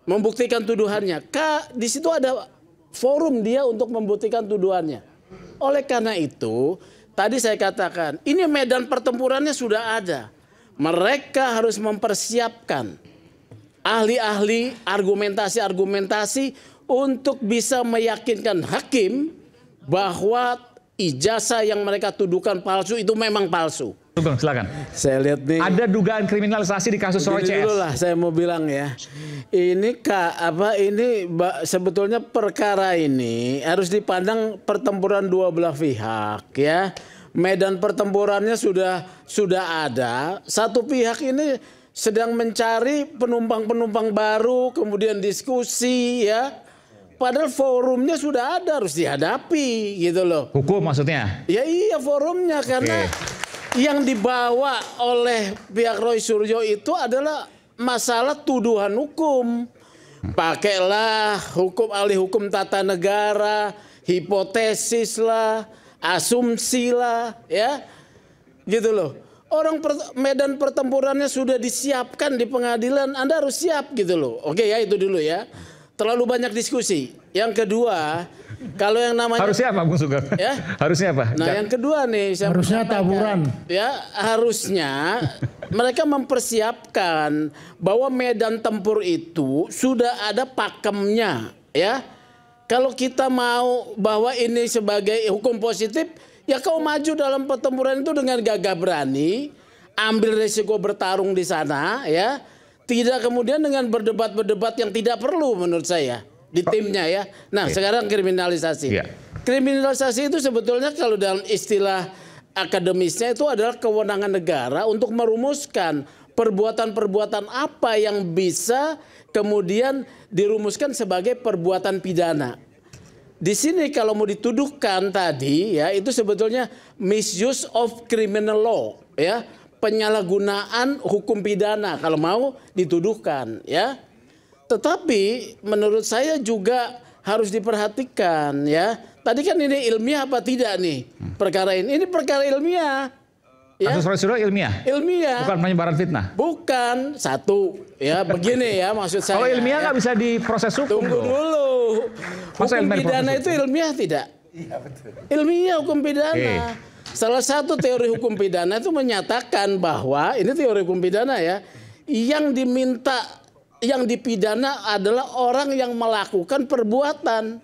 membuktikan tuduhannya. Di situ ada forum dia untuk membuktikan tuduhannya. Oleh karena itu, tadi saya katakan, ini medan pertempurannya sudah ada. Mereka harus mempersiapkan ahli-ahli, argumentasi-argumentasi untuk bisa meyakinkan hakim bahwa ijazah yang mereka tuduhkan palsu itu memang palsu. Bang, silakan. Saya lihat nih. Ada dugaan kriminalisasi di kasus Roy CS. Dulu lah saya mau bilang ya. Ini sebetulnya perkara ini harus dipandang pertempuran dua belah pihak ya. Medan pertempurannya sudah ada. Satu pihak ini sedang mencari penumpang-penumpang baru, kemudian diskusi ya. Padahal forumnya sudah ada, harus dihadapi gitu loh. Hukum maksudnya? Ya iya, forumnya karena yang dibawa oleh pihak Roy Suryo itu adalah masalah tuduhan hukum. Pakailah hukum, ahli hukum tata negara, hipotesis lah, asumsi lah, ya, gitu loh. Medan pertempurannya sudah disiapkan di pengadilan, Anda harus siap gitu loh. Oke ya, itu dulu ya. Terlalu banyak diskusi. Yang kedua, kalau yang namanya harusnya apa, Bung Sugeng? Ya? Harusnya apa? Nah, yang kedua nih, harusnya taburan. Ya, harusnya mereka mempersiapkan bahwa medan tempur itu sudah ada pakemnya, ya. Kalau kita mau bahwa ini sebagai hukum positif, ya kau maju dalam pertempuran itu dengan gagah berani, ambil resiko bertarung di sana, ya. Tidak kemudian dengan berdebat-berdebat yang tidak perlu menurut saya di timnya ya. Nah, sekarang kriminalisasi. Kriminalisasi itu sebetulnya kalau dalam istilah akademisnya itu adalah kewenangan negara untuk merumuskan perbuatan-perbuatan apa yang bisa kemudian dirumuskan sebagai perbuatan pidana. Di sini kalau mau dituduhkan tadi ya, itu sebetulnya misuse of criminal law ya. Penyalahgunaan hukum pidana kalau mau dituduhkan ya. Tetapi menurut saya juga harus diperhatikan ya. Tadi kan ini ilmiah apa tidak nih perkara ini? Ini perkara ilmiah. Ya. Kasus Roy Suryo ilmiah? Ilmiah. Bukan penyebaran fitnah? Bukan. Satu ya, begini ya maksud saya. Kalau ilmiah nggak bisa diproses hukum. Tunggu dulu. Hukum pidana itu ilmiah tidak? Iya betul. Ilmiah hukum pidana. Salah satu teori hukum pidana itu menyatakan bahwa ini teori hukum pidana ya, yang dipidana adalah orang yang melakukan perbuatan.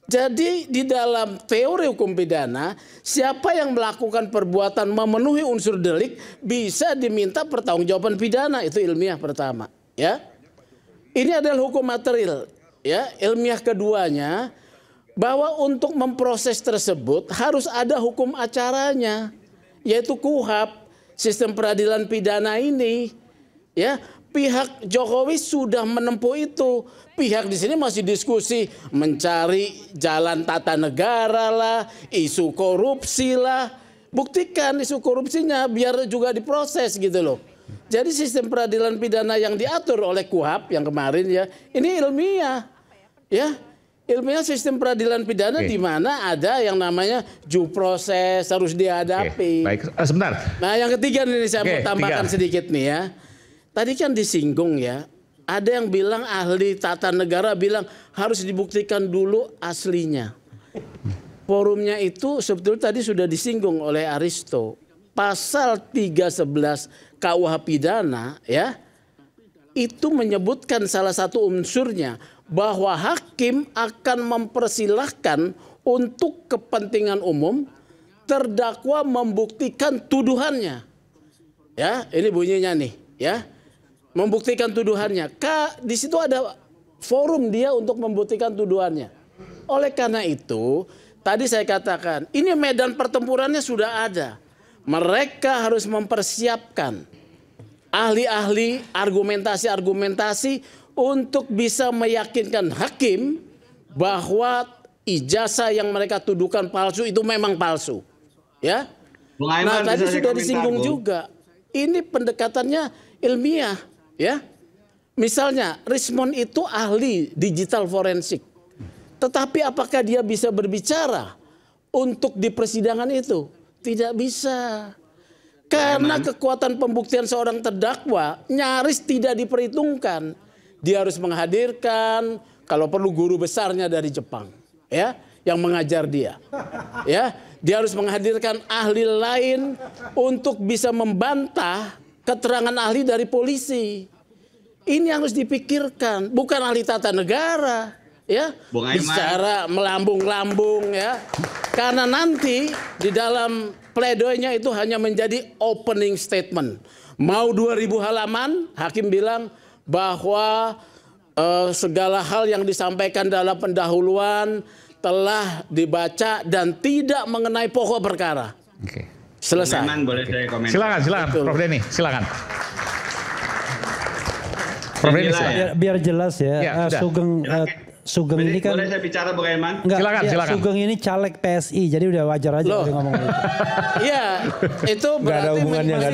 Jadi di dalam teori hukum pidana, siapa yang melakukan perbuatan memenuhi unsur delik bisa diminta pertanggungjawaban pidana. Itu ilmiah pertama, ya. Ini adalah hukum material, ya. Ilmiah keduanya, bahwa untuk memproses tersebut harus ada hukum acaranya, yaitu KUHP, sistem peradilan pidana ini. Ya, pihak Jokowi sudah menempuh itu. Pihak di sini masih diskusi mencari jalan tata negara lah, isu korupsi lah. Buktikan isu korupsinya biar juga diproses gitu loh. Jadi sistem peradilan pidana yang diatur oleh KUHP yang kemarin ya, ini ilmiah. Ya. Ilmiah sistem peradilan pidana di mana ada yang namanya due process harus dihadapi. Baik, sebentar. Nah, yang ketiga nih saya mau tambahkan sedikit nih ya. Tadi kan disinggung ya. Ada yang bilang ahli tata negara bilang harus dibuktikan dulu aslinya. Forumnya itu sebetulnya tadi sudah disinggung oleh Aristo. Pasal 311 KUH pidana ya. Itu menyebutkan salah satu unsurnya bahwa hakim akan mempersilahkan untuk kepentingan umum terdakwa membuktikan tuduhannya. Ya, ini bunyinya nih, ya. Membuktikan tuduhannya. Di situ ada forum dia untuk membuktikan tuduhannya. Oleh karena itu, tadi saya katakan, ini medan pertempurannya sudah ada. Mereka harus mempersiapkan ahli-ahli, argumentasi-argumentasi untuk bisa meyakinkan hakim bahwa ijazah yang mereka tuduhkan palsu itu memang palsu. Ya. Nah, tadi sudah disinggung juga. Ini pendekatannya ilmiah, ya. Misalnya, Rismond itu ahli digital forensik. Tetapi apakah dia bisa berbicara untuk di persidangan itu? Tidak bisa. Karena kekuatan pembuktian seorang terdakwa nyaris tidak diperhitungkan. dia harus menghadirkan kalau perlu guru besarnya dari Jepang, ya, yang mengajar dia. Ya, dia harus menghadirkan ahli lain untuk bisa membantah keterangan ahli dari polisi. Ini harus dipikirkan, bukan ahli tata negara, ya, bicara melambung-lambung, ya, karena nanti di dalam pledoinya itu hanya menjadi opening statement. Mau 2000 halaman, hakim bilang bahwa segala hal yang disampaikan dalam pendahuluan telah dibaca dan tidak mengenai pokok perkara. Oke. Selesai. Boleh saya komen? Silakan, Betul. Prof Denny, silakan. Prof Denny, silakan. Biar jelas ya, Sugeng ini kan. Boleh saya bicara Bung Aiman? Silakan, silakan. Sugeng ini caleg PSI, jadi udah wajar aja dia ngomong gitu. Iya, itu berarti Gak ada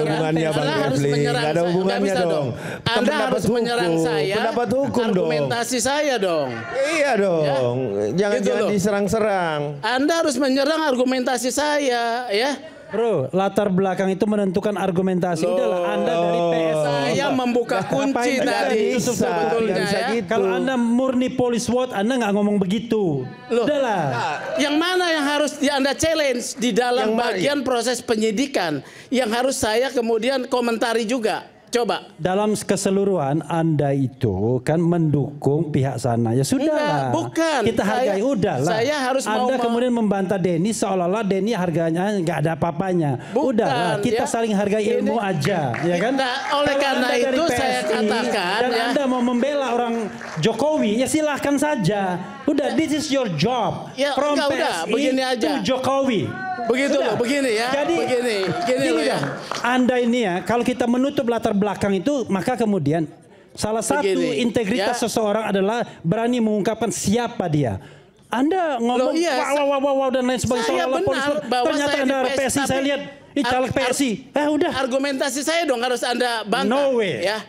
hubungannya Bang Refli. Gak ada hubungannya dong. Anda harus menyerang saya. Pendapat hukum dong. Argumentasi saya dong. Iya dong. Jangan Gitu loh. diserang-serang. Anda harus menyerang argumentasi saya, ya. Bro, latar belakang itu menentukan argumentasi. Udahlah, Anda dari PSI. Saya membuka kunci tadi bisa, sebetulnya, nggak bisa ya. gitu. Kalau Anda murni police what, Anda nggak ngomong begitu. Loh. Udahlah. Yang mana yang harus Anda challenge di dalam bagian proses penyidikan yang harus saya kemudian komentari juga. Coba. Dalam keseluruhan Anda itu kan mendukung pihak sana. Ya sudahlah. Enggak, bukan. Kita hargai, udahlah. Saya harus Anda kemudian membantah Denny seolah-olah Denny harganya nggak ada apa-apanya. Bukan, Udahlah, kita ya. saling hargai ilmu aja, ya kan? Nah, oleh Kalau karena Anda dari itu saya katakan, dan ya. Anda mau membela orang Jokowi, ya silahkan saja. Udah, this is your job. Ya, From enggak, udah, PSI begini aja. to Jokowi. Begitu Udah. loh, begini ya. Jadi begini loh ya. dong, Anda ini ya, kalau kita menutup latar belakang itu, maka kemudian salah satu Begini, integritas ya. seseorang adalah berani mengungkapkan siapa dia. Anda ngomong Loh, iya, wow dan lain sebagainya. saya seolah-olah benar polisi. bahwa Ternyata saya Anda di PSI, saya tapi lihat ini caleg PSI. Udah. Argumentasi saya dong harus Anda bantah. No way. Ya.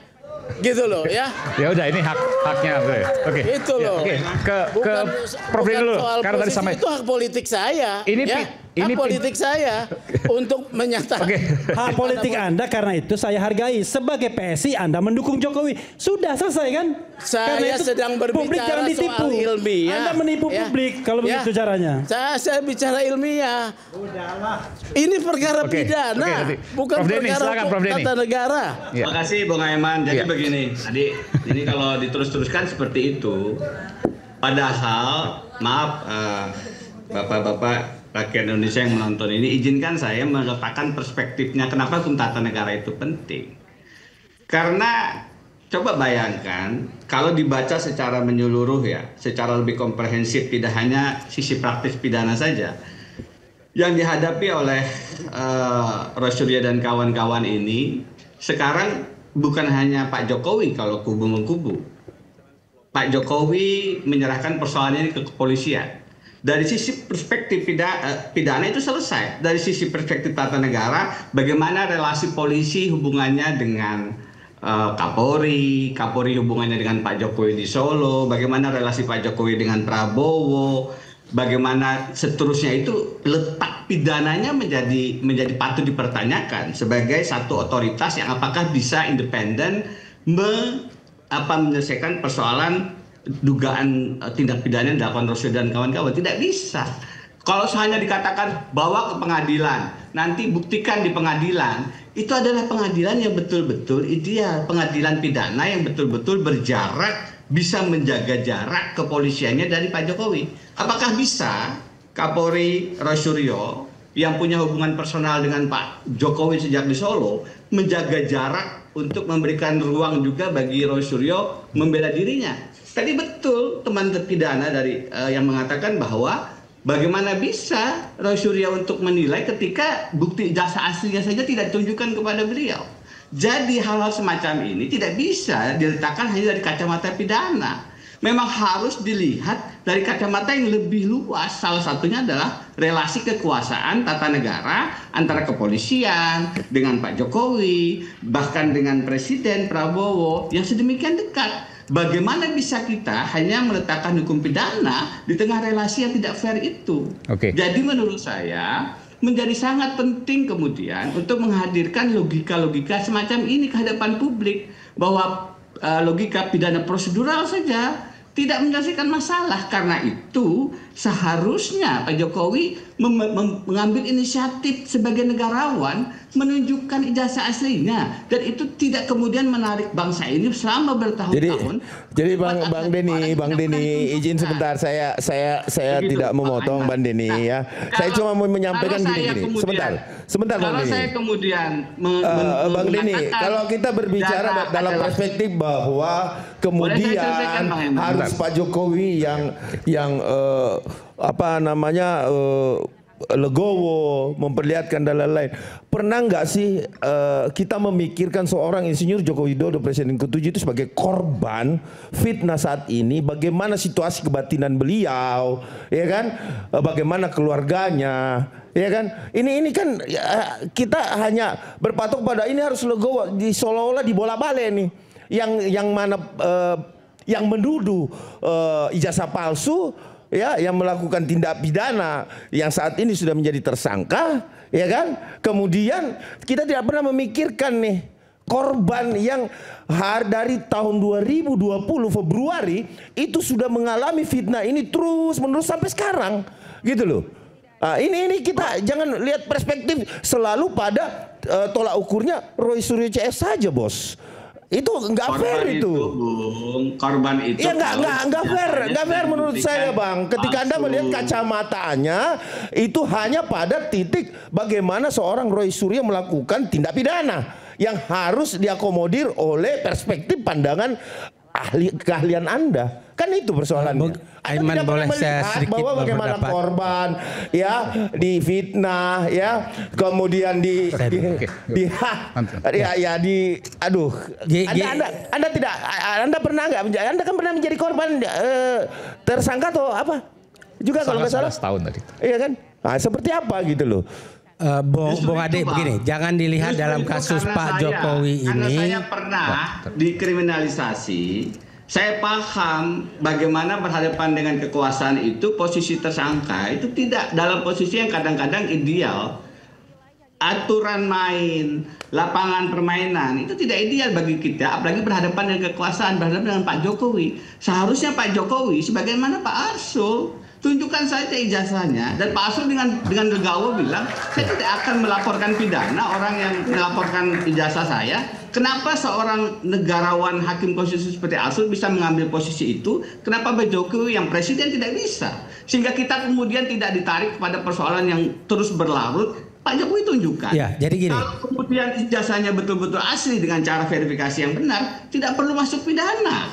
Gitu loh ya. Ya udah, ini haknya. Oke. Itu Ya, loh. Oke. Ke Prof Denny dulu. Soal Karena tadi posisi sampai itu hak politik saya. Ini ya. Hak politik saya untuk menyatakan. Oke. Hak politik Anda, karena itu saya hargai. Sebagai PSI Anda mendukung Jokowi. Sudah selesai kan? Saya Karena itu sedang publik jangan berbicara ditipu. soal ilmiah. Anda menipu Ya. publik kalau Ya. begitu caranya. Saya bicara ilmiah. Ini perkara Oke, pidana, oke, nanti. bukan Prof Denny, perkara silakan, Prof Denny. tata negara. Ya. Terima kasih Bung Aiman. Jadi Ya. begini, tadi ini kalau diterus-teruskan seperti itu, padahal maaf bapak-bapak rakyat Indonesia yang menonton ini, izinkan saya meletakkan perspektifnya kenapa hukum tata negara itu penting. Karena coba bayangkan kalau dibaca secara menyeluruh ya, secara lebih komprehensif, tidak hanya sisi praktis pidana saja. Yang dihadapi oleh Roy dan kawan-kawan ini sekarang bukan hanya Pak Jokowi kalau kubu-kubu. Pak Jokowi menyerahkan persoalan ini ke kepolisian. Dari sisi perspektif pidana itu selesai. Dari sisi perspektif tata negara, bagaimana relasi polisi hubungannya dengan Kapolri hubungannya dengan Pak Jokowi di Solo, bagaimana relasi Pak Jokowi dengan Prabowo, bagaimana seterusnya, itu letak pidananya menjadi patut dipertanyakan sebagai satu otoritas yang apakah bisa independen menyelesaikan persoalan dugaan tindak pidana yang dilakukan Roy dan kawan-kawan. Tidak bisa. Kalau hanya dikatakan bawa ke pengadilan, nanti buktikan di pengadilan, itu adalah pengadilan yang betul-betul ideal, pengadilan pidana yang betul-betul berjarak, bisa menjaga jarak kepolisiannya dari Pak Jokowi. Apakah bisa Kapolri Roy Suryo yang punya hubungan personal dengan Pak Jokowi sejak di Solo menjaga jarak untuk memberikan ruang juga bagi Roy Suryo membela dirinya? Tadi betul teman terpidana dari yang mengatakan bahwa bagaimana bisa Roy Suryo untuk menilai ketika bukti jasa aslinya saja tidak ditunjukkan kepada beliau. Jadi hal-hal semacam ini tidak bisa diletakkan hanya dari kacamata pidana. Memang harus dilihat dari kacamata yang lebih luas. Salah satunya adalah relasi kekuasaan tata negara antara kepolisian dengan Pak Jokowi, bahkan dengan Presiden Prabowo yang sedemikian dekat. Bagaimana bisa kita hanya meletakkan hukum pidana di tengah relasi yang tidak fair itu? Oke. Jadi menurut saya menjadi sangat penting kemudian untuk menghadirkan logika-logika semacam ini ke hadapan publik, bahwa logika pidana prosedural saja, tidak menyelesaikan masalah. Karena itu seharusnya Pak Jokowi mengambil inisiatif sebagai negarawan, menunjukkan ijazah aslinya, dan itu tidak kemudian menarik bangsa ini selama bertahun-tahun. Jadi Bang Denny, izin sebentar, saya tidak memotong Bang Denny ya. Saya cuma mau menyampaikan gini. Sebentar Bang Denny. Kalau saya kemudian Bang Denny, kalau kita berbicara dalam perspektif bahwa kemudian harus Pak Jokowi yang legowo, memperlihatkan dan lain-lain. Pernah nggak sih kita memikirkan seorang Insinyur Joko Widodo, Presiden ke-7 itu sebagai korban fitnah saat ini? Bagaimana situasi kebatinan beliau, ya kan? Bagaimana keluarganya, ya kan? Ini kan ya, kita hanya berpatok pada ini harus legowo, seolah-olah dibolak-balik nih. Yang mana yang menuduh ijazah palsu, ya, yang melakukan tindak pidana yang saat ini sudah menjadi tersangka, ya kan? Kemudian kita tidak pernah memikirkan nih korban yang dari tahun 2020 Februari itu sudah mengalami fitnah ini terus menerus sampai sekarang, gitu loh. Nah, ini kita jangan lihat perspektif selalu pada tolak ukurnya Roy Suryo CS saja, bos. Itu nggak fair itu. Korban itu. Ya nggak fair menurut saya, Bang. Ketika Anda melihat kacamatanya itu hanya pada titik bagaimana seorang Roy Suryo melakukan tindak pidana yang harus diakomodir oleh perspektif pandangan keahlian Anda. Kan itu persoalannya. Aiman, boleh saya sedikit bahwa bagaimana korban ya difitnah, ya kemudian Anda pernah nggak, Anda kan pernah menjadi korban tersangka atau apa juga kalau nggak salah tahun tadi, iya kan? Nah, seperti apa gitu loh. Bung Ade, begini, jangan dilihat dalam kasus Pak Jokowi karena ini. Saya pernah dikriminalisasi. Saya paham bagaimana berhadapan dengan kekuasaan itu, posisi tersangka itu tidak dalam posisi yang kadang-kadang ideal. Aturan main, lapangan permainan itu tidak ideal bagi kita, apalagi berhadapan dengan kekuasaan, berhadapan dengan Pak Jokowi. Seharusnya Pak Jokowi sebagaimana Pak Arsul, tunjukkan saja ijazahnya, dan Pak Arsul dengan legawa bilang, saya tidak akan melaporkan pidana orang yang melaporkan ijazah saya. Kenapa seorang negarawan hakim konstitusi seperti Arsul bisa mengambil posisi itu? Kenapa Pak Jokowi yang presiden tidak bisa? Sehingga kita kemudian tidak ditarik kepada persoalan yang terus berlarut. Pak Jokowi tunjukkan. Ya, jadi gini. Kalau kemudian ijazahnya betul-betul asli dengan cara verifikasi yang benar, tidak perlu masuk pidana.